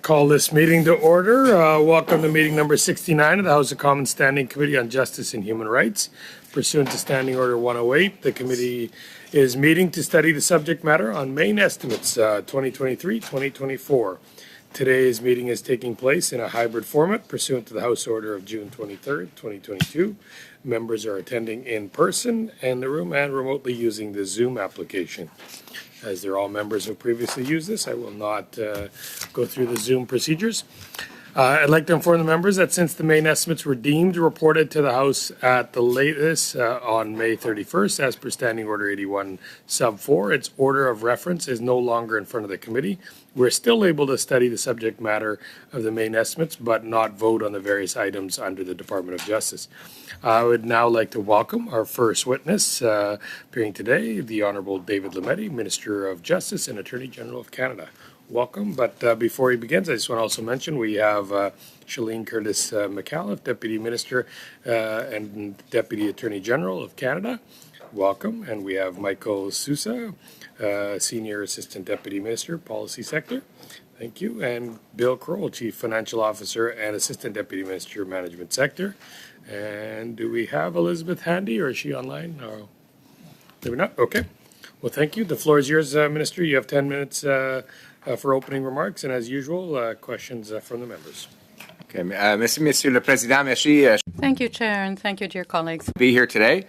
Call this meeting to order. Welcome to meeting number 69 of the House of Commons Standing Committee on Justice and Human Rights. Pursuant to Standing Order 108, the committee is meeting to study the subject matter on Maine estimates 2023-2024. Today's meeting is taking place in a hybrid format pursuant to the House Order of June 23rd, 2022. Members are attending in person in the room and remotely using the Zoom application. As they're all members who previously used this, I will not go through the Zoom procedures. I'd like to inform the members that since the Maine estimates were deemed reported to the House at the latest on May 31st, as per Standing Order 81 Sub 4, its order of reference is no longer in front of the committee. We're still able to study the subject matter of the Maine estimates, but not vote on the various items under the Department of Justice. I would now like to welcome our first witness appearing today, the Honourable David Lametti, Minister of Justice and Attorney General of Canada. Welcome, but before he begins, I just want to also mention we have Shailene Curtis McAuliffe, Deputy Minister and Deputy Attorney General of Canada. Welcome, and we have Michael Sousa, Senior Assistant Deputy Minister, Policy Sector. Thank you, and Bill Kroll, Chief Financial Officer and Assistant Deputy Minister, Management Sector. And do we have Elizabeth handy, or is she online? No, maybe not. Okay. Well, thank you. The floor is yours, Minister. You have 10 minutes for opening remarks, and as usual, questions from the members. Okay, Monsieur le Président, merci. Thank you, Chair, and thank you, dear colleagues. Be here today.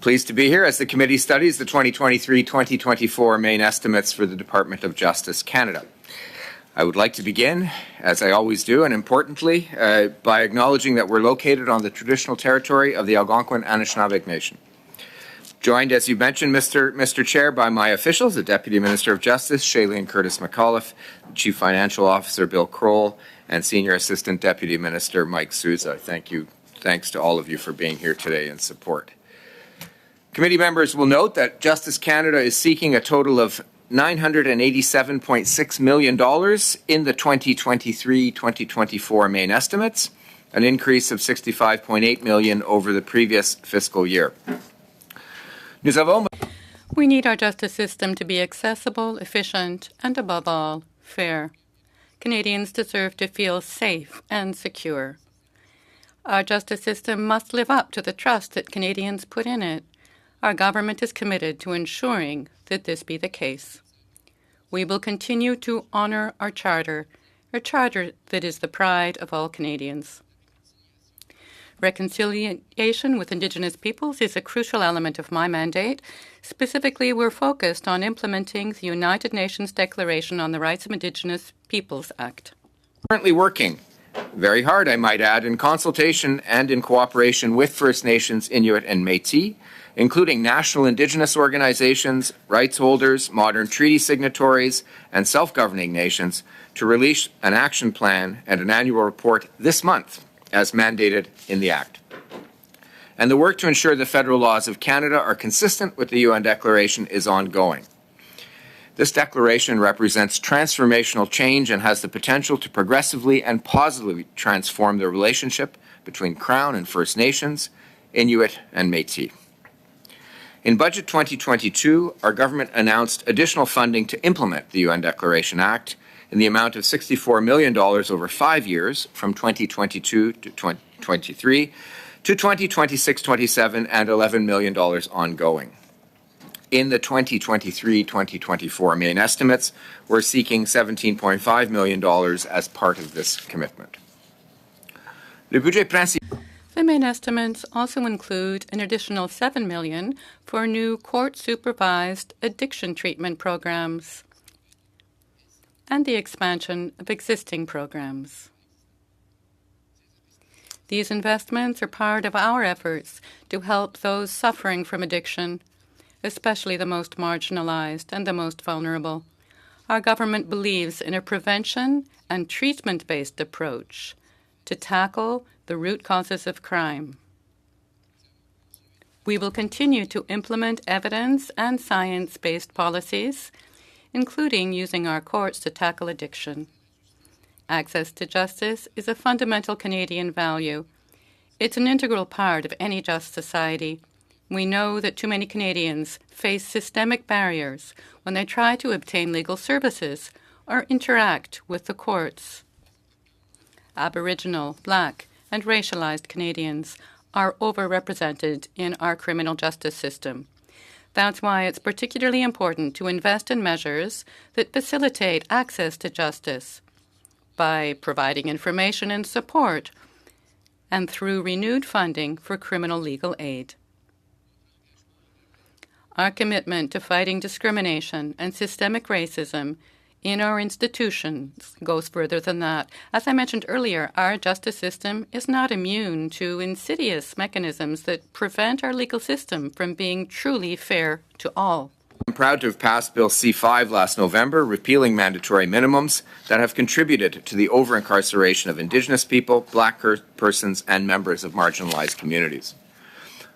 Pleased to be here as the committee studies the 2023-2024 Maine estimates for the Department of Justice Canada. I would like to begin, as I always do, and importantly, by acknowledging that we're located on the traditional territory of the Algonquin-Anishinaabe Nation. Joined, as you mentioned, Mr. Chair, by my officials, the Deputy Minister of Justice, Shailene Curtis McAuliffe, Chief Financial Officer, Bill Kroll, and Senior Assistant Deputy Minister, Mike Sousa. Thank you. Thanks to all of you for being here today in support. Committee members will note that Justice Canada is seeking a total of $987.6 million in the 2023-2024 Maine estimates, an increase of $65.8 million over the previous fiscal year. We need our justice system to be accessible, efficient, and above all, fair. Canadians deserve to feel safe and secure. Our justice system must live up to the trust that Canadians put in it. Our government is committed to ensuring that this be the case. We will continue to honour our charter that is the pride of all Canadians. Reconciliation with Indigenous peoples is a crucial element of my mandate. Specifically, we're focused on implementing the United Nations Declaration on the Rights of Indigenous Peoples Act. Currently working very hard, I might add, in consultation and in cooperation with First Nations, Inuit and Métis, including national Indigenous organizations, rights holders, modern treaty signatories, and self-governing nations, to release an action plan and an annual report this month, as mandated in the Act. And the work to ensure the federal laws of Canada are consistent with the UN Declaration is ongoing. This declaration represents transformational change and has the potential to progressively and positively transform the relationship between Crown and First Nations, Inuit and Métis. In Budget 2022, our government announced additional funding to implement the UN Declaration Act in the amount of $64 million over 5 years, from 2022 to 2023 to 2026-27, and $11 million ongoing. In the 2023-2024 Maine estimates, we're seeking $17.5 million as part of this commitment. Le budget principal. The Maine estimates also include an additional $7 million for new court-supervised addiction treatment programs and the expansion of existing programs. These investments are part of our efforts to help those suffering from addiction, especially the most marginalized and the most vulnerable. Our government believes in a prevention and treatment-based approach to tackle the root causes of crime. We will continue to implement evidence and science-based policies, including using our courts to tackle addiction. Access to justice is a fundamental Canadian value. It's an integral part of any just society. We know that too many Canadians face systemic barriers when they try to obtain legal services or interact with the courts. Aboriginal, Black, and racialized Canadians are overrepresented in our criminal justice system. That's why it's particularly important to invest in measures that facilitate access to justice by providing information and support and through renewed funding for criminal legal aid. Our commitment to fighting discrimination and systemic racism in our institutions goes further than that. As I mentioned earlier, our justice system is not immune to insidious mechanisms that prevent our legal system from being truly fair to all. I'm proud to have passed Bill C-5 last November, repealing mandatory minimums that have contributed to the over-incarceration of Indigenous people, Black persons, and members of marginalized communities.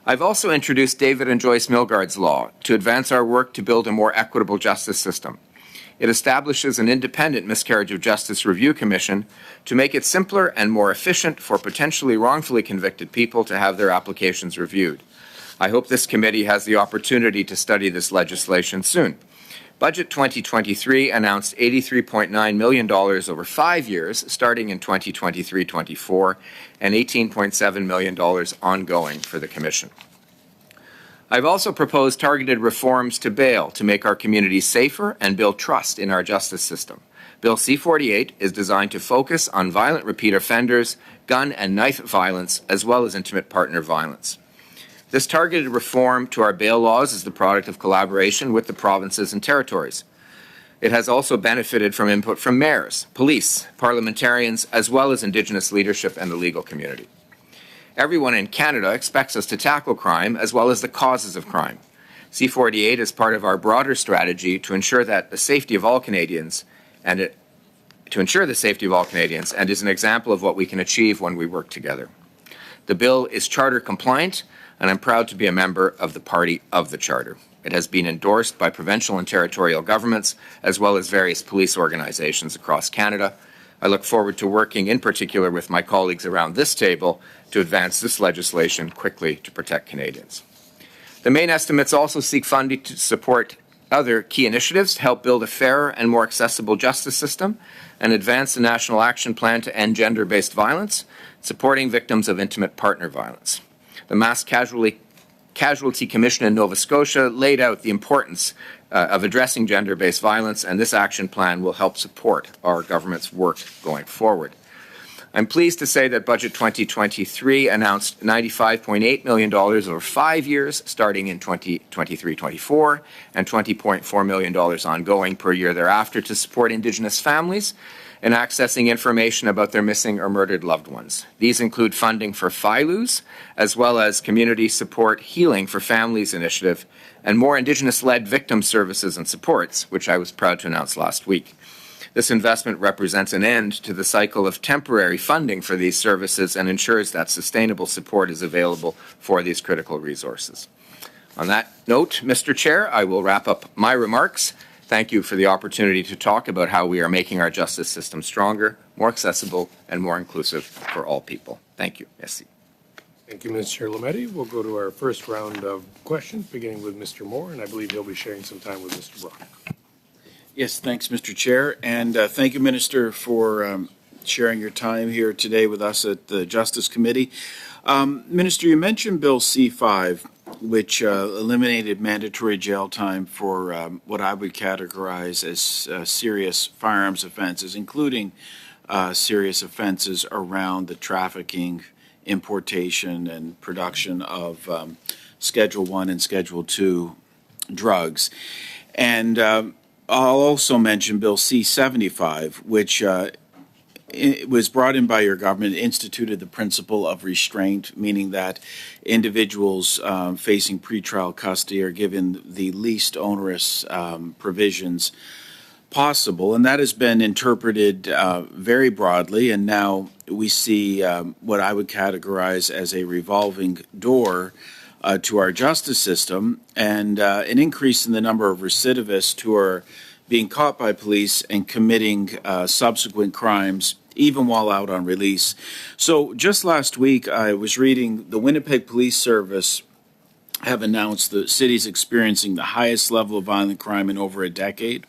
I've also introduced David and Joyce Milgaard's law to advance our work to build a more equitable justice system. It establishes an independent miscarriage of justice review commission to make it simpler and more efficient for potentially wrongfully convicted people to have their applications reviewed. I hope this committee has the opportunity to study this legislation soon. Budget 2023 announced $83.9 million over 5 years, starting in 2023-24, and $18.7 million ongoing for the Commission. I've also proposed targeted reforms to bail to make our communities safer and build trust in our justice system. Bill C-48 is designed to focus on violent repeat offenders, gun and knife violence, as well as intimate partner violence. This targeted reform to our bail laws is the product of collaboration with the provinces and territories. It has also benefited from input from mayors, police, parliamentarians, as well as Indigenous leadership and the legal community. Everyone in Canada expects us to tackle crime as well as the causes of crime. C-48 is part of our broader strategy to ensure that the safety of all Canadians and is an example of what we can achieve when we work together. The bill is charter compliant, and I'm proud to be a member of the Party of the Charter. It has been endorsed by provincial and territorial governments, as well as various police organizations across Canada. I look forward to working in particular with my colleagues around this table to advance this legislation quickly to protect Canadians. The main estimates also seek funding to support other key initiatives to help build a fairer and more accessible justice system and advance the National Action Plan to end gender-based violence, supporting victims of intimate partner violence. The Mass Casualty Commission in Nova Scotia laid out the importance of addressing gender-based violence, and this action plan will help support our government's work going forward. I'm pleased to say that Budget 2023 announced $95.8 million over 5 years, starting in 2023-24, and $20.4 million ongoing per year thereafter to support Indigenous families in accessing information about their missing or murdered loved ones. These include funding for FILUs, as well as Community Support Healing for Families initiative, and more Indigenous-led victim services and supports, which I was proud to announce last week. This investment represents an end to the cycle of temporary funding for these services and ensures that sustainable support is available for these critical resources. On that note, Mr. Chair, I will wrap up my remarks. Thank you for the opportunity to talk about how we are making our justice system stronger, more accessible, and more inclusive for all people. Thank you. Merci. Thank you, Mr. Lametti. We'll go to our first round of questions, beginning with Mr. Moore, and I believe he'll be sharing some time with Mr. Brock. Yes, thanks, Mr. Chair, and thank you, Minister, for sharing your time here today with us at the Justice Committee. Minister, you mentioned Bill C-5, which eliminated mandatory jail time for what I would categorize as serious firearms offenses, including serious offenses around the trafficking, importation, and production of Schedule I and Schedule II drugs. And I'll also mention Bill C-75, which it was brought in by your government, instituted the principle of restraint, meaning that individuals facing pretrial custody are given the least onerous provisions possible, and that has been interpreted very broadly, and now we see what I would categorize as a revolving door to our justice system, and an increase in the number of recidivists who are being caught by police and committing subsequent crimes even while out on release. So just last week, I was reading the Winnipeg Police Service have announced the city's experiencing the highest level of violent crime in over a decade.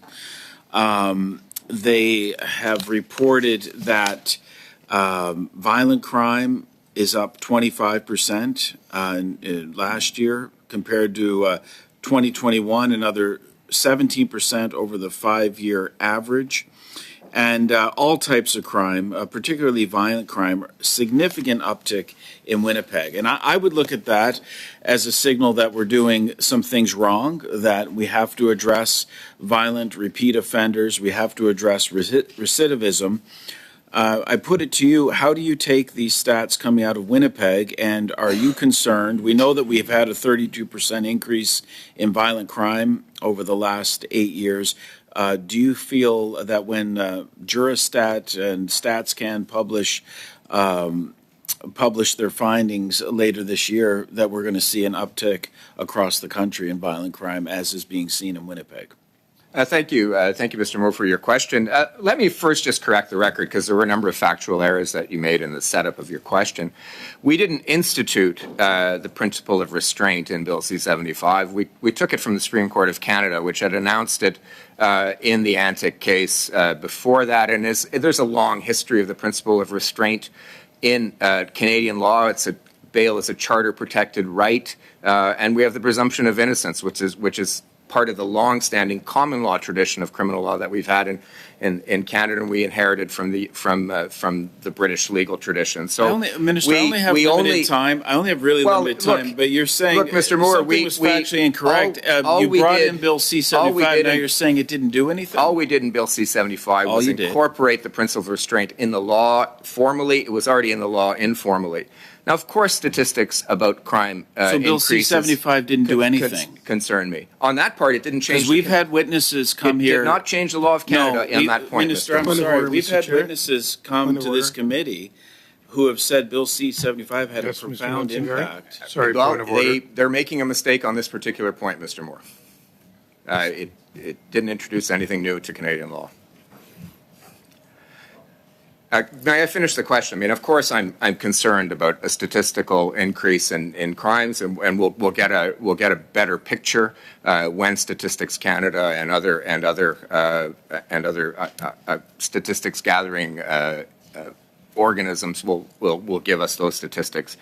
they have reported that violent crime is up 25% last year compared to 2021, another 17% over the 5-year average. And all types of crime, particularly violent crime, significant uptick in Winnipeg. And I would look at that as a signal that we're doing some things wrong, that we have to address violent repeat offenders, we have to address recidivism. I put it to you, how do you take these stats coming out of Winnipeg, and are you concerned? We know that we've had a 32% increase in violent crime over the last 8 years. Do you feel that when Jurastat and StatsCan publish their findings later this year that we're going to see an uptick across the country in violent crime, as is being seen in Winnipeg? Thank you, Mr. Moore, for your question. Let me first just correct the record, because there were a number of factual errors that you made in the setup of your question. We didn't institute the principle of restraint in Bill C-75. We took it from the Supreme Court of Canada, which had announced it in the Antic case before that. And there's a long history of the principle of restraint in Canadian law. Bail is a charter-protected right, and we have the presumption of innocence, which is part of the long-standing common law tradition of criminal law that we've had in Canada, and we inherited from the British legal tradition. So, Minister, I only have limited time. I only have really limited time. But you're saying, look, Mr. Moore, something was factually incorrect. You brought in Bill C-75. Now you're saying it didn't do anything. All we did in Bill C-75 was incorporate the principle of restraint in the law formally. It was already in the law informally. Now, of course, statistics about crime so Bill C-75 didn't do anything. Concern me. On that part, it didn't change. Because we've had witnesses come here. It did not change the law of Canada on that point, Minister, I'm sorry. We've had witnesses come to this committee who have said Bill C-75 had a profound impact. Sorry, point of order. They're making a mistake on this particular point, Mr. Moore. It didn't introduce anything new to Canadian law. May I finish the question? I mean, of course, I'm concerned about a statistical increase in crimes, and we'll get a better picture when Statistics Canada and other statistics gathering organisms will give us those statistics.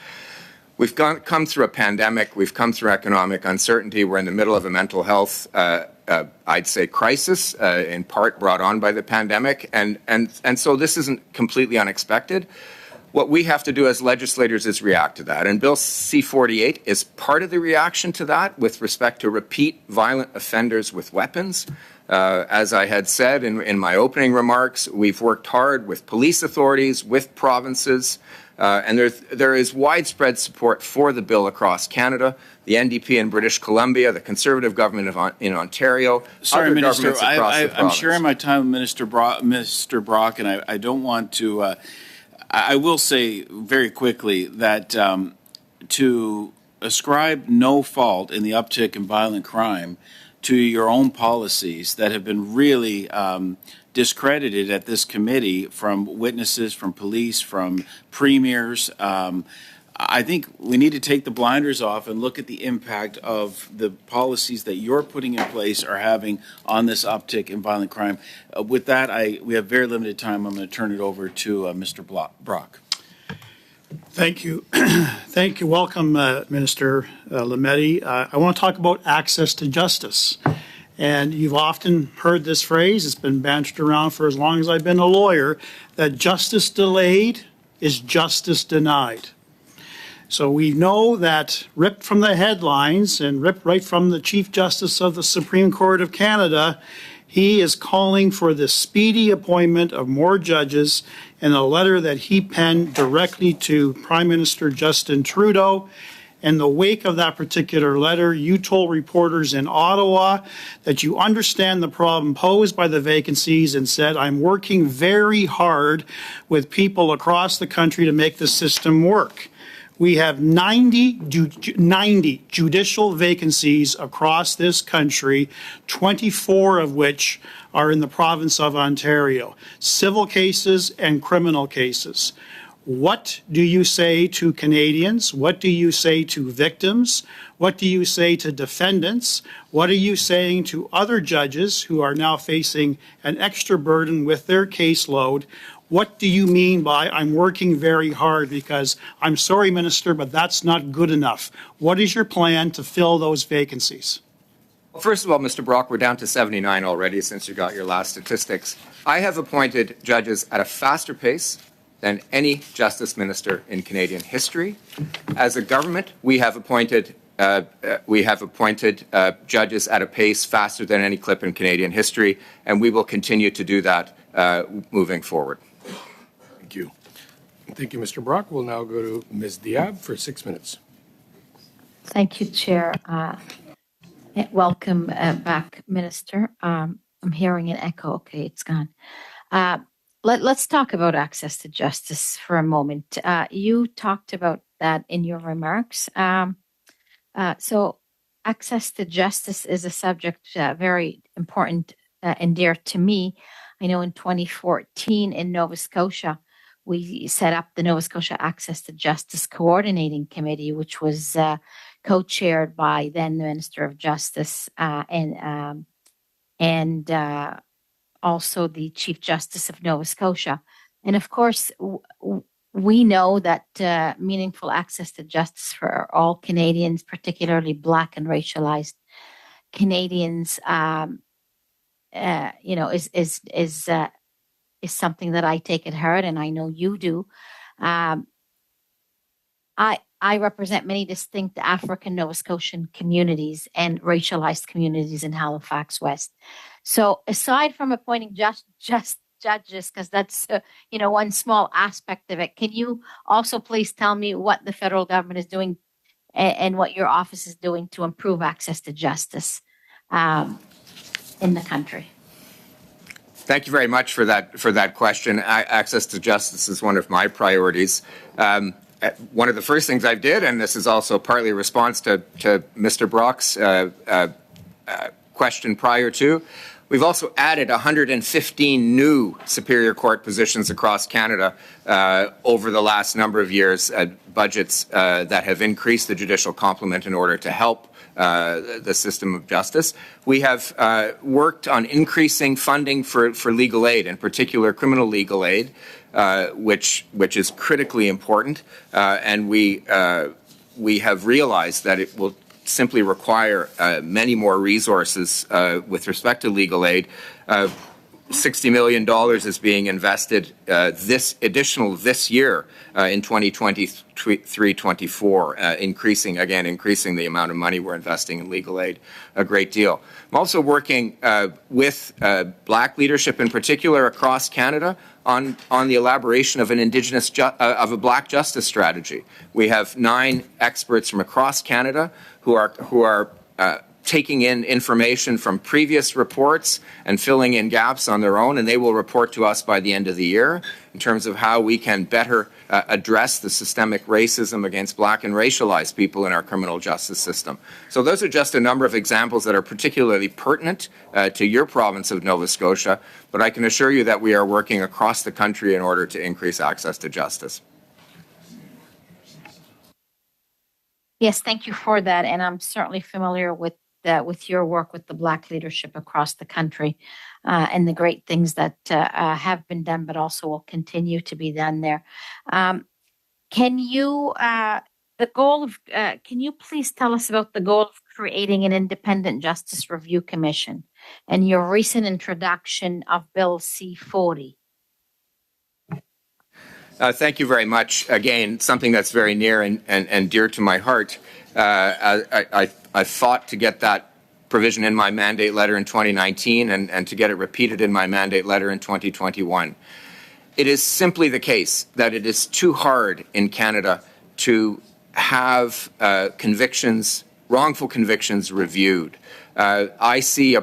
We've come through a pandemic. We've come through economic uncertainty. We're in the middle of a mental health, I'd say, crisis, in part brought on by the pandemic. And so this isn't completely unexpected. What we have to do as legislators is react to that. And Bill C-48 is part of the reaction to that with respect to repeat violent offenders with weapons. As I had said in my opening remarks, we've worked hard with police authorities, with provinces, and there is widespread support for the bill across Canada. The NDP in British Columbia, the Conservative government in Ontario, sorry, other Minister, governments across the province. I'm sharing my time with Mr. Brock, and I don't want to. I will say very quickly that to ascribe no fault in the uptick in violent crime to your own policies that have been really discredited at this committee from witnesses, from police, from premiers. I think we need to take the blinders off and look at the impact of the policies that you're putting in place are having on this uptick in violent crime. With that, we have very limited time. I'm going to turn it over to Mr. Brock. Thank you. Thank you. Welcome, Minister Lametti. I want to talk about access to justice. And you've often heard this phrase, it's been bantered around for as long as I've been a lawyer, that justice delayed is justice denied. So we know that ripped from the headlines and ripped right from the Chief Justice of the Supreme Court of Canada, he is calling for the speedy appointment of more judges in a letter that he penned directly to Prime Minister Justin Trudeau. In the wake of that particular letter, you told reporters in Ottawa that you understand the problem posed by the vacancies and said, I'm working very hard with people across the country to make the system work. We have 90 judicial vacancies across this country, 24 of which are in the province of Ontario, civil cases and criminal cases. What do you say to Canadians? What do you say to victims? What do you say to defendants? What are you saying to other judges who are now facing an extra burden with their caseload? What do you mean by I'm working very hard? Because I'm sorry, Minister, but that's not good enough. What is your plan to fill those vacancies? Well, first of all, Mr. Brock, we're down to 79 already since you got your last statistics. I have appointed judges at a faster pace than any justice minister in Canadian history. As a government, we have appointed judges at a pace faster than any clip in Canadian history, and we will continue to do that moving forward. Thank you. Thank you, Mr. Brock. We'll now go to Ms. Diab for 6 minutes. Thank you, Chair. Welcome back, Minister. I'm hearing an echo. Okay, it's gone. Let's talk about access to justice for a moment. You talked about that in your remarks. So access to justice is a subject very important and dear to me. I know in 2014 in Nova Scotia, we set up the Nova Scotia Access to Justice Coordinating Committee, which was co-chaired by then the Minister of Justice and also the Chief Justice of Nova Scotia. And of course, we know that meaningful access to justice for all Canadians, particularly Black and racialized Canadians, is something that I take at heart, and I know you do. I represent many distinct African Nova Scotian communities and racialized communities in Halifax West. So aside from appointing just judges, because that's one small aspect of it, can you also please tell me what the federal government is doing and what your office is doing to improve access to justice in the country? Thank you very much for that question. Access to justice is one of my priorities. One of the first things I did, and this is also partly a response to Mr. Brock's question prior to, we've also added 115 new Superior Court positions across Canada over the last number of years, budgets that have increased the judicial complement in order to help the system of justice. We have worked on increasing funding for legal aid, in particular criminal legal aid, which is critically important, and we have realized that it will simply require many more resources with respect to legal aid. $60 million is being invested this year in 2023-24, increasing the amount of money we're investing in legal aid a great deal. I'm also working with Black leadership in particular across Canada on the elaboration of an of a Black justice strategy. We have 9 experts from across Canada who are taking in information from previous reports and filling in gaps on their own, and they will report to us by the end of the year in terms of how we can better address the systemic racism against Black and racialized people in our criminal justice system. So those are just a number of examples that are particularly pertinent to your province of Nova Scotia, but I can assure you that we are working across the country in order to increase access to justice. Yes, thank you for that, and I'm certainly familiar with your work with the Black leadership across the country and the great things that have been done, but also will continue to be done there. Can you please tell us about the goal of creating an independent justice review commission and your recent introduction of Bill C-40? Thank you very much. Again, something that's very near and dear to my heart. I fought to get that provision in my mandate letter in 2019 and to get it repeated in my mandate letter in 2021. It is simply the case that it is too hard in Canada to have wrongful convictions reviewed. I see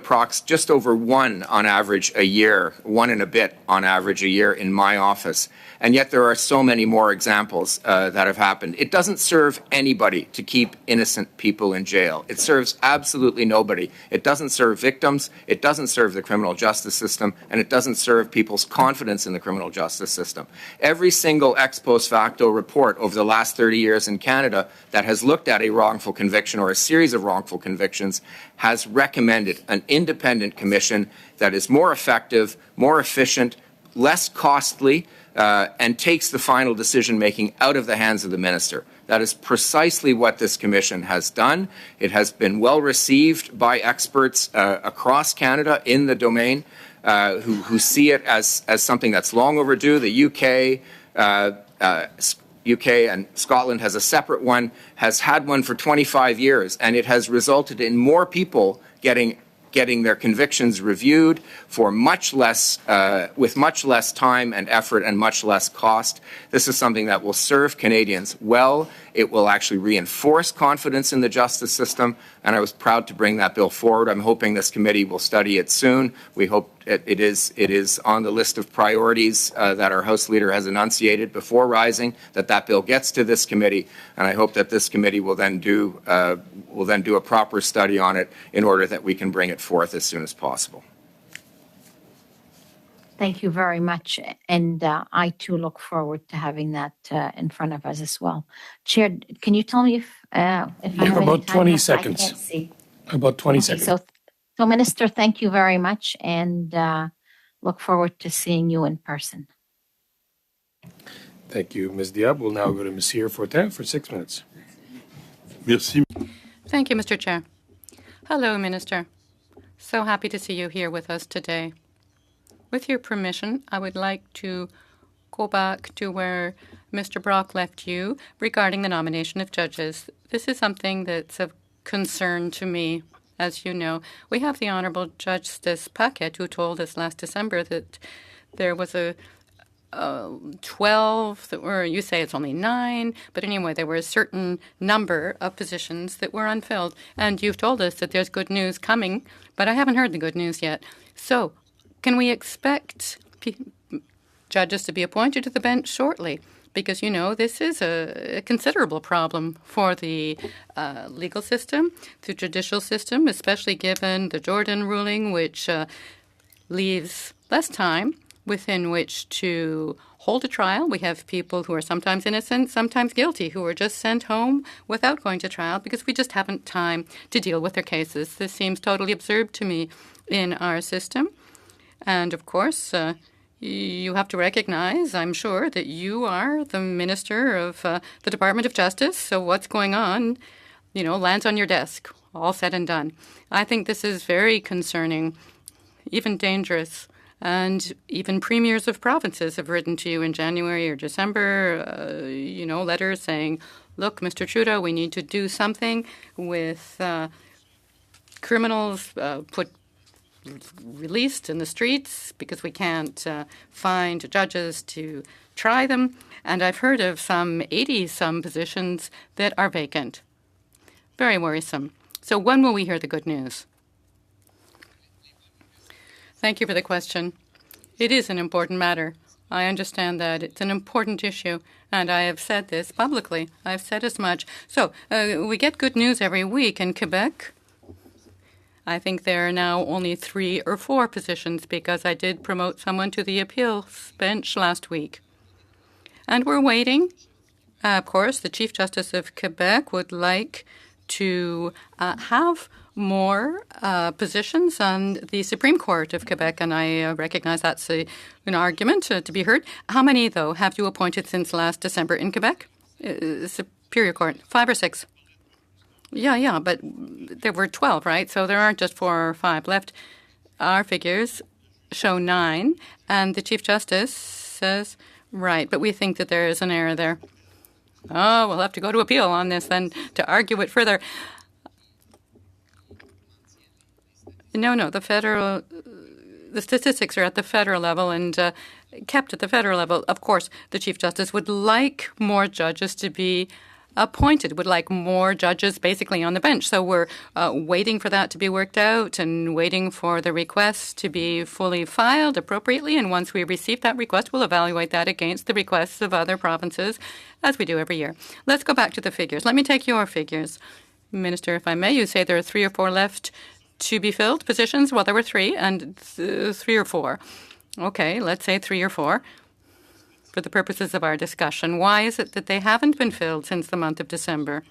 just over one on average a year, one and a bit on average a year in my office. And yet there are so many more examples that have happened. It doesn't serve anybody to keep innocent people in jail. It serves absolutely nobody. It doesn't serve victims, it doesn't serve the criminal justice system, and it doesn't serve people's confidence in the criminal justice system. Every single ex post facto report over the last 30 years in Canada that has looked at a wrongful conviction or a series of wrongful convictions has recommended an independent commission that is more effective, more efficient, less costly, and takes the final decision-making out of the hands of the minister. That is precisely what this commission has done. It has been well received by experts across Canada in the domain who see it as something that's long overdue. The UK and Scotland has a separate one, has had one for 25 years, and it has resulted in more people getting their convictions reviewed for much less, with much less time and effort and much less cost. This is something that will serve Canadians well. It will actually reinforce confidence in the justice system, and I was proud to bring that bill forward. I'm hoping this committee will study it soon. We hope it is on the list of priorities that our House Leader has enunciated before rising, that bill gets to this committee, and I hope that this committee will then do a proper study on it in order that we can bring it forth as soon as possible. Thank you very much. And I too look forward to having that in front of us as well. Chair, can you tell me if I have any about time 20 left? seconds. I can't see. About 20 Okay, seconds. so Minister, thank you very much, and look forward to seeing you in person. Thank you, Ms. Diab. We'll now go to Monsieur Fortin for 6 minutes. Merci. Thank you, Mr. Chair. Hello, Minister. So happy to see you here with us today. With your permission, I would like to go back to where Mr. Brock left you regarding the nomination of judges. This is something that's of concern to me. As you know, we have the Honourable Justice Paquet, who told us last December that there was a 12, or you say it's only 9, but anyway, there were a certain number of positions that were unfilled. And you've told us that there's good news coming, but I haven't heard the good news yet. So, can we expect judges to be appointed to the bench shortly? Because, you know, this is a considerable problem for the legal system, the judicial system, especially given the Jordan ruling, which leaves less time within which to hold a trial. We have people who are sometimes innocent, sometimes guilty, who are just sent home without going to trial because we just haven't time to deal with their cases. This seems totally absurd to me in our system. And, of course, you have to recognize, I'm sure, that you are the Minister of the Department of Justice. So what's going on, you know, lands on your desk, all said and done. I think this is very concerning, even dangerous. And even premiers of provinces have written to you in January or December, you know, letters saying, look, Mr. Trudeau, we need to do something with criminals released in the streets because we can't find judges to try them. And I've heard of some 80-some positions that are vacant. Very worrisome. So when will we hear the good news? Thank you for the question. It is an important matter. I understand that it's an important issue, and I have said this publicly. I've said as much. So we get good news every week in Quebec. I think there are now only 3 or 4 positions because I did promote someone to the appeals bench last week. And we're waiting. Of course, the Chief Justice of Quebec would like to have more positions on the Supreme Court of Quebec, and I recognize that's an argument to be heard. How many, though, have you appointed since last December in Quebec? Superior Court, 5 or 6? Yeah, but there were 12, right? So there aren't just 4 or 5 left. Our figures show 9, and the Chief Justice says, right, but we think that there is an error there. Oh, we'll have to go to appeal on this then to argue it further. No, the statistics are at the federal level and kept at the federal level. Of course, the Chief Justice would like more judges to be appointed, would like more judges basically on the bench. So we're waiting for that to be worked out and waiting for the request to be fully filed appropriately. And once we receive that request, we'll evaluate that against the requests of other provinces, as we do every year. Let's go back to the figures. Let me take your figures. Minister, if I may, you say there are 3 or 4 left to be filled positions. Well, there were 3 and 3 or 4. Okay, let's say 3 or 4. For the purposes of our discussion, why is it that they haven't been filled since the month of December?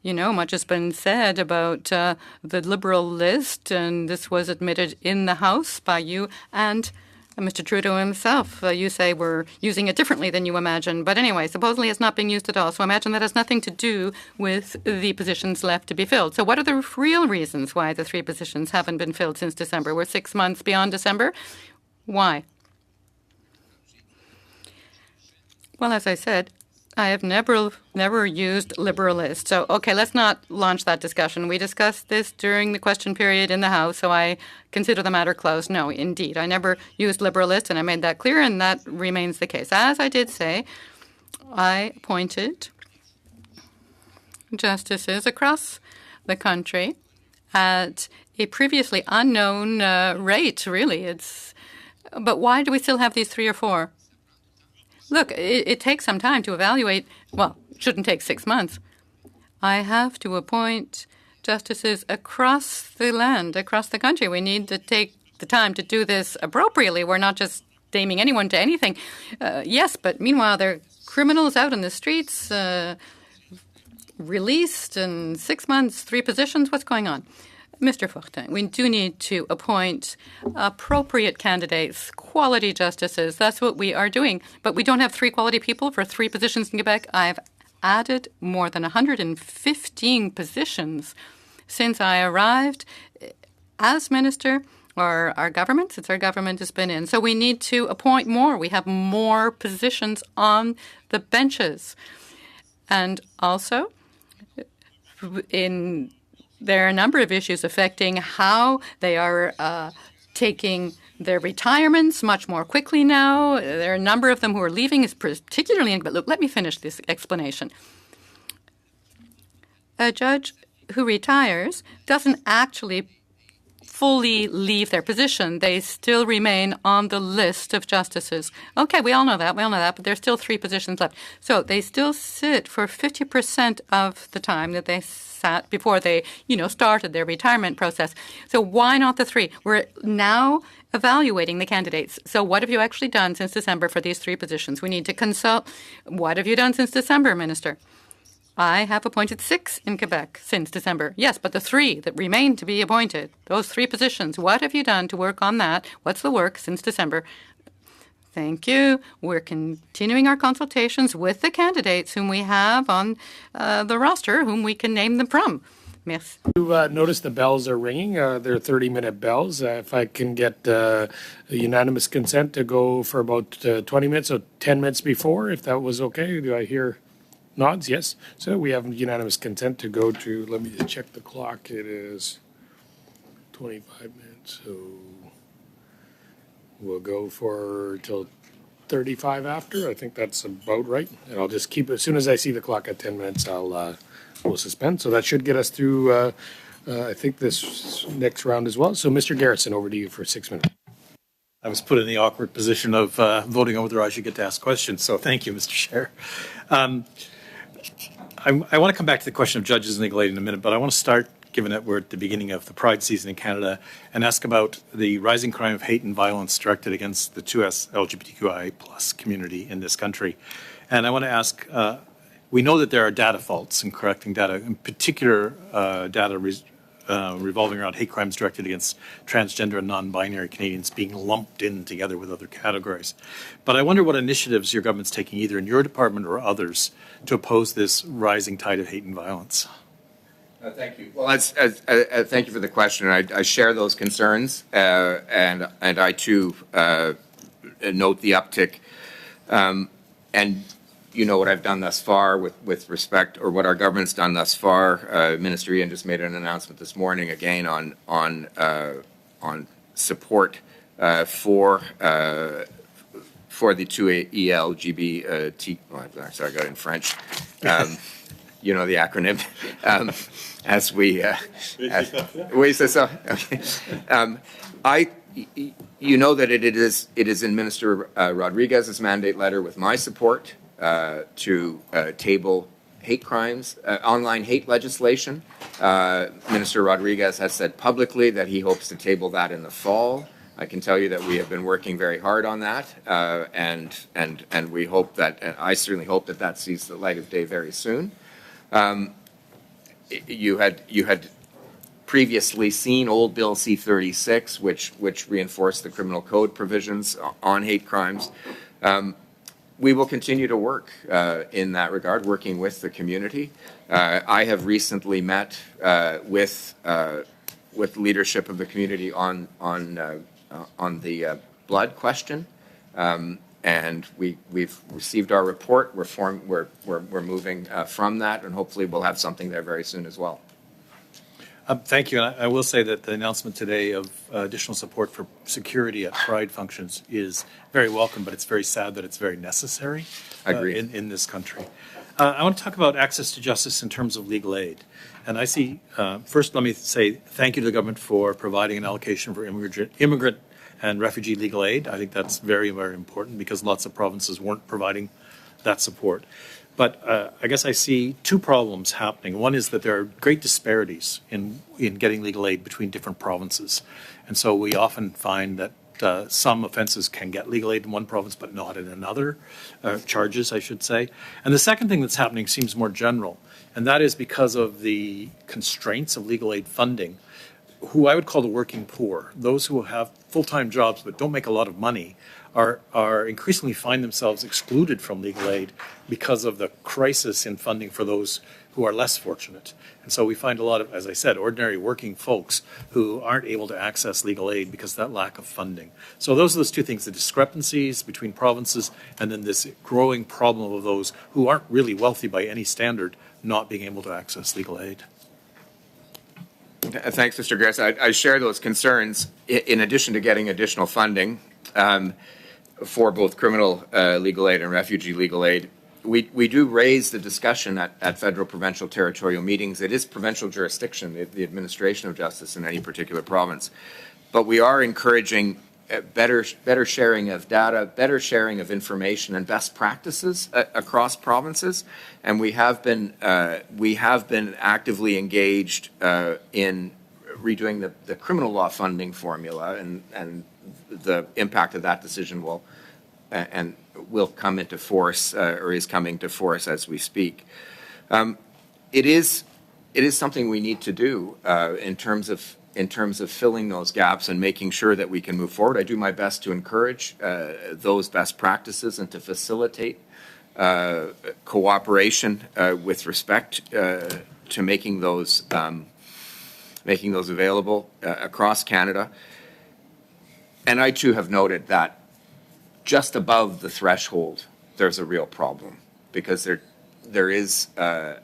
You know, much has been said about the Liberal list, and this was admitted in the House by you and Mr. Trudeau himself. You say we're using it differently than you imagine. But anyway, supposedly it's not being used at all. So I imagine that has nothing to do with the positions left to be filled. So what are the real reasons why the 3 positions haven't been filled since December? We're 6 months beyond December. Why? Well, as I said, I have never used Liberal list. So, okay, let's not launch that discussion. We discussed this during the question period in the House, so I consider the matter closed. No, indeed, I never used Liberal list, and I made that clear, and that remains the case. As I did say, I appointed justices across the country at a previously unknown rate, really. But why do we still have these 3 or 4? Look, it takes some time to evaluate. Well, it shouldn't take 6 months. I have to appoint justices across the land, across the country. We need to take the time to do this appropriately. We're not just damning anyone to anything. Yes, but meanwhile, there are criminals out in the streets, released in 6 months, 3 positions. What's going on? Mr. Fortin, we do need to appoint appropriate candidates, quality justices. That's what we are doing. But we don't have 3 quality people for 3 positions in Quebec. I've added more than 115 positions since I arrived as minister, or our government, since our government has been in. So we need to appoint more. We have more positions on the benches. And also, there are a number of issues affecting how they are taking their retirements much more quickly now. There are a number of them who are leaving, particularly in. But look, let me finish this explanation. A judge who retires doesn't actually fully leave their position. They still remain on the list of justices. Okay, we all know that. But there's still 3 positions left. So they still sit for 50% of the time that they sat before they, started their retirement process. So why not the 3? We're now evaluating the candidates. So what have you actually done since December for these 3 positions? We need to consult. What have you done since December, Minister? I have appointed 6 in Quebec since December. Yes, but the 3 that remain to be appointed, those 3 positions, what have you done to work on that? What's the work since December? Thank you. We're continuing our consultations with the candidates whom we have on the roster, whom we can name them from. Merci. You notice the bells are ringing. They're 30-minute bells. If I can get unanimous consent to go for about 20 minutes, so 10 minutes before, if that was okay. Do I hear nods? Yes. So we have unanimous consent to go to, let me just check the clock. It is 25 minutes. So we'll go for till 35 after. I think that's about right. And I'll just keep it. As soon as I see the clock at 10 minutes, we'll suspend. So that should get us through, I think, this next round as well. So Mr. Garrison, over to you for 6 minutes. I was put in the awkward position of voting over whether I should get to ask questions, so thank you, Mr. Chair. I want to come back to the question of judges and legal aid in a minute, but I want to start, given that we're at the beginning of the Pride season in Canada, and ask about the rising crime of hate and violence directed against the 2S LGBTQI plus community in this country. And I want to ask, we know that there are data faults in correcting data, in particular data revolving around hate crimes directed against transgender and non-binary Canadians being lumped in together with other categories. But I wonder what initiatives your government's taking, either in your department or others, to oppose this rising tide of hate and violence. Thank you. Well, thank you for the question. I share those concerns, and I too note the uptick. And you know what I've done thus far with respect, or what our government's done thus far. Minister Ian just made an announcement this morning again on support for the 2ELGBT. Sorry, I got it in French. You know the acronym. As we, we say so. Okay. You know that it is in Minister Rodriguez's mandate letter with my support to table hate crimes, online hate legislation. Minister Rodriguez has said publicly that he hopes to table that in the fall. I can tell you that we have been working very hard on that, and we hope that, and I certainly hope that that sees the light of day very soon. You had previously seen Old Bill C-36, which reinforced the criminal code provisions on hate crimes. We will continue to work in that regard, working with the community. I have recently met with leadership of the community on the blood question, and we've received our report. We're moving from that, and hopefully we'll have something there very soon as well. Thank you. And I will say that the announcement today of additional support for security at Pride functions is very welcome, but it's very sad that it's very necessary in this country. I want to talk about access to justice in terms of legal aid. And I see, first let me say thank you to the government for providing an allocation for immigrant and refugee legal aid. I think that's very, very important because lots of provinces weren't providing that support. But I guess I see two problems happening. One is that there are great disparities in getting legal aid between different provinces. And so we often find that some offenses can get legal aid in one province but not in another, charges, I should say. And the second thing that's happening seems more general, and that is because of the constraints of legal aid funding, who I would call the working poor, those who have full-time jobs but don't make a lot of money, are increasingly find themselves excluded from legal aid because of the crisis in funding for those who are less fortunate. And so we find a lot of, as I said, ordinary working folks who aren't able to access legal aid because of that lack of funding. So those are those two things, the discrepancies between provinces and then this growing problem of those who aren't really wealthy by any standard not being able to access legal aid. Thanks, Mr. Grace. I share those concerns. In addition to getting additional funding for both criminal legal aid and refugee legal aid, we do raise the discussion at federal, provincial, territorial meetings. It is provincial jurisdiction, the administration of justice in any particular province. But we are encouraging better sharing of data, better sharing of information and best practices across provinces. And we have been actively engaged in redoing the criminal law funding formula, and the impact of that decision will come into force or is coming to force as we speak. It is something we need to do in terms of filling those gaps and making sure that we can move forward. I do my best to encourage those best practices and to facilitate cooperation with respect to making those available across Canada. And I too have noted that just above the threshold, there's a real problem because there is a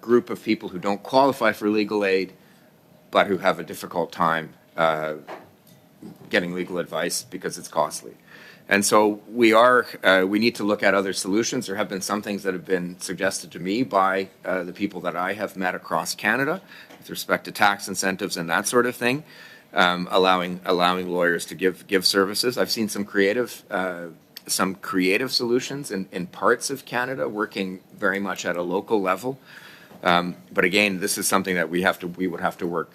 group of people who don't qualify for legal aid, but who have a difficult time getting legal advice because it's costly. And so we need to look at other solutions. There have been some things that have been suggested to me by the people that I have met across Canada with respect to tax incentives and that sort of thing, allowing lawyers to give services. I've seen some creative solutions in parts of Canada, working very much at a local level. But again, this is something that we would have to work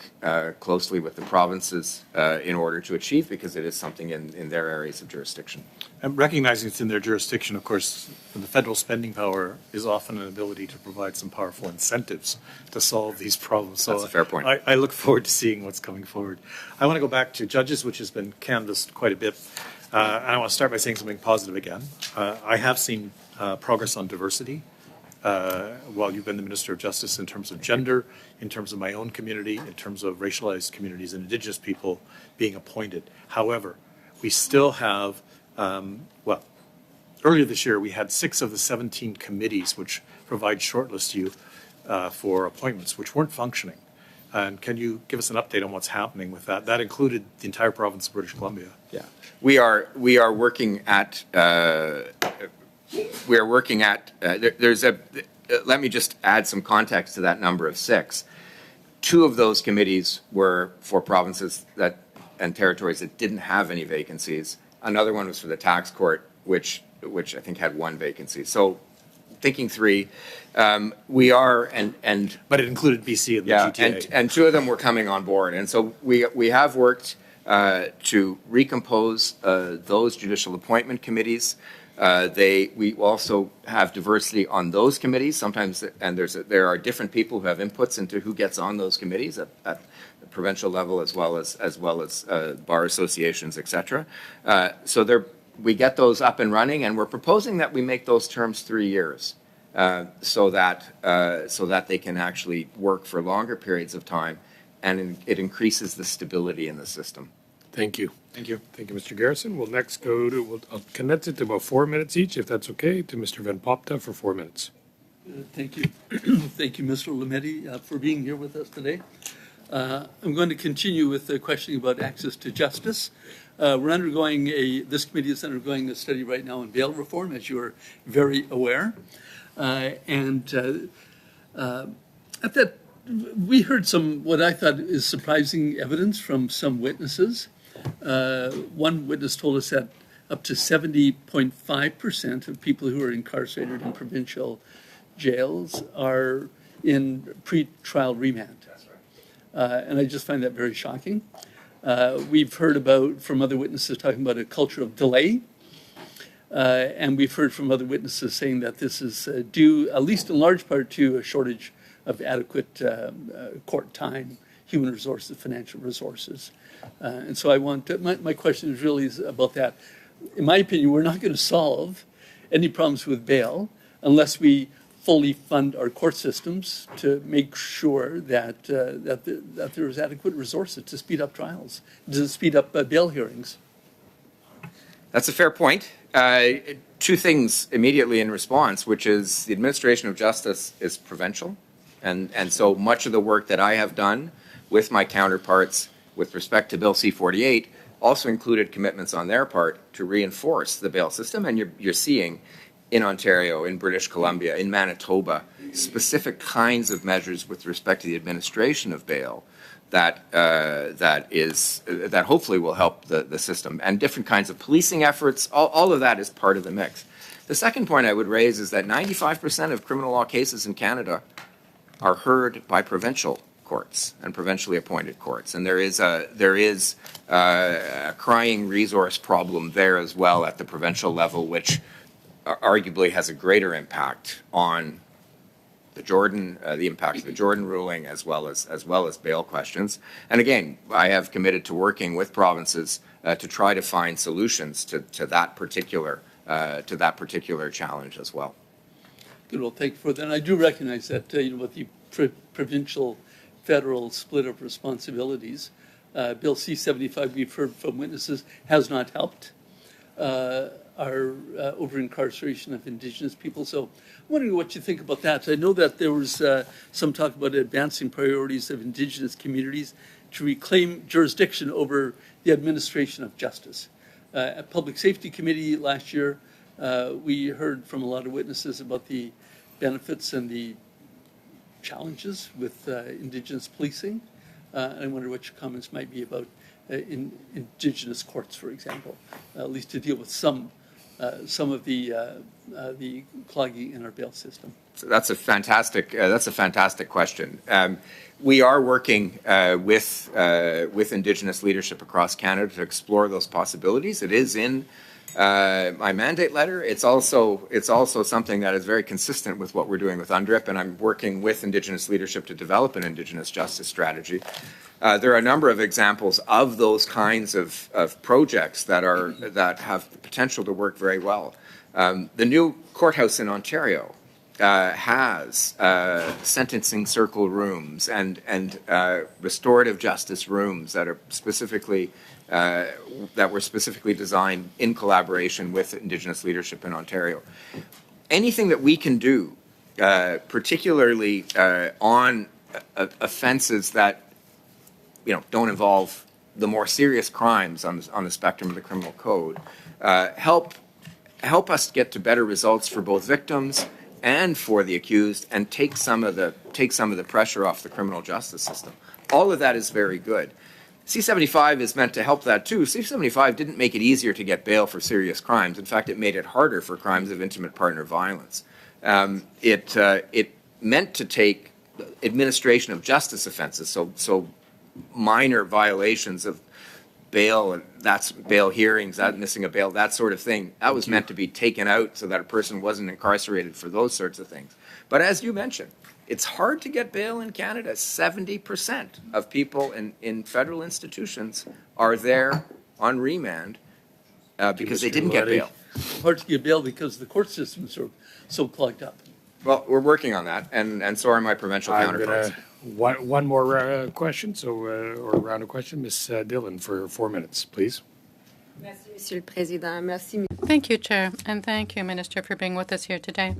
closely with the provinces in order to achieve, because it is something in their areas of jurisdiction. And recognizing it's in their jurisdiction, of course, the federal spending power is often an ability to provide some powerful incentives to solve these problems. So that's a fair point. I look forward to seeing what's coming forward. I want to go back to judges, which has been canvassed quite a bit. And I want to start by saying something positive again. I have seen progress on diversity while you've been the Minister of Justice, in terms of gender, in terms of my own community, in terms of racialized communities and Indigenous people being appointed. However, we still have, earlier this year we had 6 of the 17 committees which provide shortlist you for appointments which weren't functioning. And can you give us an update on what's happening with that? That included the entire province of British Columbia. Yeah, we are working at. There's let me just add some context to that number of 6. 2 of those committees were for provinces and territories that didn't have any vacancies. Another one was for the tax court, which I think had 1 vacancy. So thinking 3, we are, and But it included BC and the GTA. and 2 of them were coming on board. And so we have worked to recompose those judicial appointment committees. We also have diversity on those committees sometimes, and there are different people who have inputs into who gets on those committees at the provincial level as well as bar associations, et cetera. So we get those up and running, and we're proposing that we make those terms 3 years so that they can actually work for longer periods of time, and it increases the stability in the system. Thank you. Thank you. Thank you, Mr. Garrison. We'll next go to, I'll condense it to about 4 minutes each, if that's okay, to Mr. Van Popta for 4 minutes. Thank you. Thank you, Mr. Lametti, for being here with us today. I'm going to continue with the question about access to justice. This committee is undergoing a study right now on bail reform, as you're very aware. At that, we heard what I thought is surprising evidence from some witnesses. One witness told us that up to 70.5% of people who are incarcerated in provincial jails are in pre-trial remand. And I just find that very shocking. We've heard from other witnesses talking about a culture of delay. And we've heard from other witnesses saying that this is due, at least in large part, to a shortage of adequate court time, human resources, financial resources. And so my question is really about that. In my opinion, we're not going to solve any problems with bail unless we fully fund our court systems to make sure that there is adequate resources to speed up trials, to speed up bail hearings. That's a fair point. 2 things immediately in response, which is the administration of justice is provincial. And so much of the work that I have done with my counterparts with respect to Bill C-48 also included commitments on their part to reinforce the bail system. And you're seeing in Ontario, in British Columbia, in Manitoba, specific kinds of measures with respect to the administration of bail that hopefully will help the system, and different kinds of policing efforts. All of that is part of the mix. The second point I would raise is that 95% of criminal law cases in Canada are heard by provincial courts and provincially appointed courts, and there is a crying resource problem there as well at the provincial level, which arguably has a greater impact on the impact of the Jordan ruling, as well as bail questions. And again, I have committed to working with provinces to try to find solutions to that particular challenge as well. Good. Well, thank you for that. And I do recognize that with the provincial federal split of responsibilities, Bill C-75, we've heard from witnesses, has not helped our over-incarceration of Indigenous people. So I'm wondering what you think about that. I know that there was some talk about advancing priorities of Indigenous communities to reclaim jurisdiction over the administration of justice. At Public Safety Committee last year, we heard from a lot of witnesses about the benefits and the challenges with Indigenous policing. I wonder what your comments might be about in Indigenous courts, for example, at least to deal with some of the clogging in our bail system. So that's a fantastic question. We are working with Indigenous leadership across Canada to explore those possibilities. It is in my mandate letter. It's also something that is very consistent with what we're doing with UNDRIP, and I'm working with Indigenous leadership to develop an Indigenous justice strategy. There are a number of examples of those kinds of projects that have the potential to work very well. The new courthouse in Ontario has sentencing circle rooms and restorative justice rooms that were specifically designed in collaboration with Indigenous leadership in Ontario. Anything that we can do, particularly on offenses that don't involve the more serious crimes on the spectrum of the criminal code, help us get to better results for both victims and for the accused and take some of the pressure off the criminal justice system. All of that is very good. C-75 is meant to help that too. C-75 didn't make it easier to get bail for serious crimes. In fact, it made it harder for crimes of intimate partner violence. It meant to take administration of justice offenses, so minor violations of bail, that's bail hearings, that missing a bail, that sort of thing. That was meant to be taken out so that a person wasn't incarcerated for those sorts of things. But as you mentioned, it's hard to get bail in Canada. 70% of people in federal institutions are there on remand because they didn't get bail. Hard to get bail because the court systems are so clogged up. Well, we're working on that, and so are my provincial counterparts. One more question, or round of questions. Ms. Dillon for 4 minutes, please. Merci, Monsieur le Président. Merci. Thank you, Chair, and thank you, Minister, for being with us here today.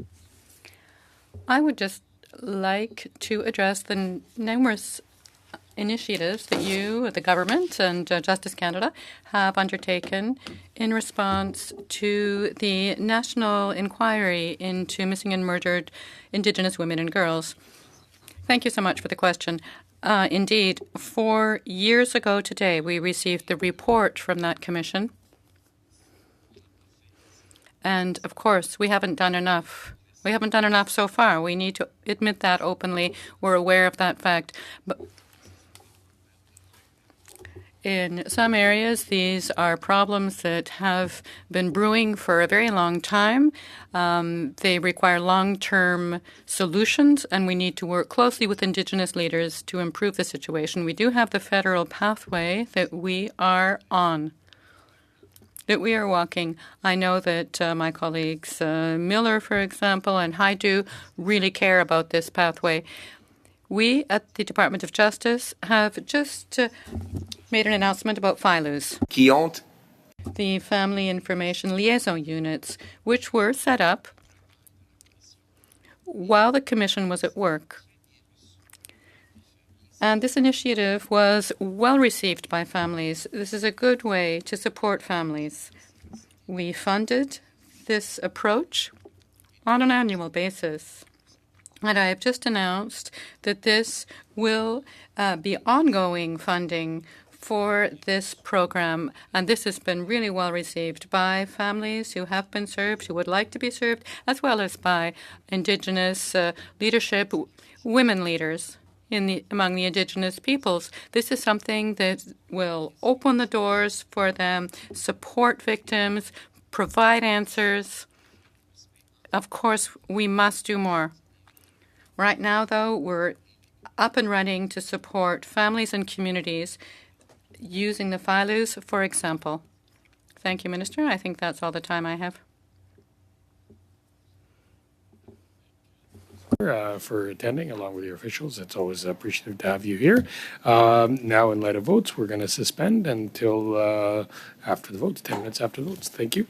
I would just like to address the numerous initiatives that you, the government, and Justice Canada have undertaken in response to the national inquiry into missing and murdered Indigenous women and girls. Thank you so much for the question. Indeed, 4 years ago today, we received the report from that commission. And, of course, we haven't done enough. We haven't done enough so far. We need to admit that openly. We're aware of that fact. But in some areas, these are problems that have been brewing for a very long time. They require long-term solutions, and we need to work closely with Indigenous leaders to improve the situation. We do have the federal pathway that we are on, that we are walking. I know that my colleagues Miller, for example, and Haidu really care about this pathway. We at the Department of Justice have just made an announcement about FILUs, the Family Information Liaison Units, which were set up while the Commission was at work. And this initiative was well received by families. This is a good way to support families. We funded this approach on an annual basis. And I have just announced that this will be ongoing funding for this program. And this has been really well received by families who have been served, who would like to be served, as well as by Indigenous leadership, women leaders among the Indigenous peoples. This is something that will open the doors for them, support victims, provide answers. Of course, we must do more. Right now, though, we're up and running to support families and communities using the FILUs, for example. Thank you, Minister. I think that's all the time I have. For attending along with your officials. It's always appreciative to have you here. Now, in light of votes, we're going to suspend until after the votes, 10 minutes after the votes. Thank you.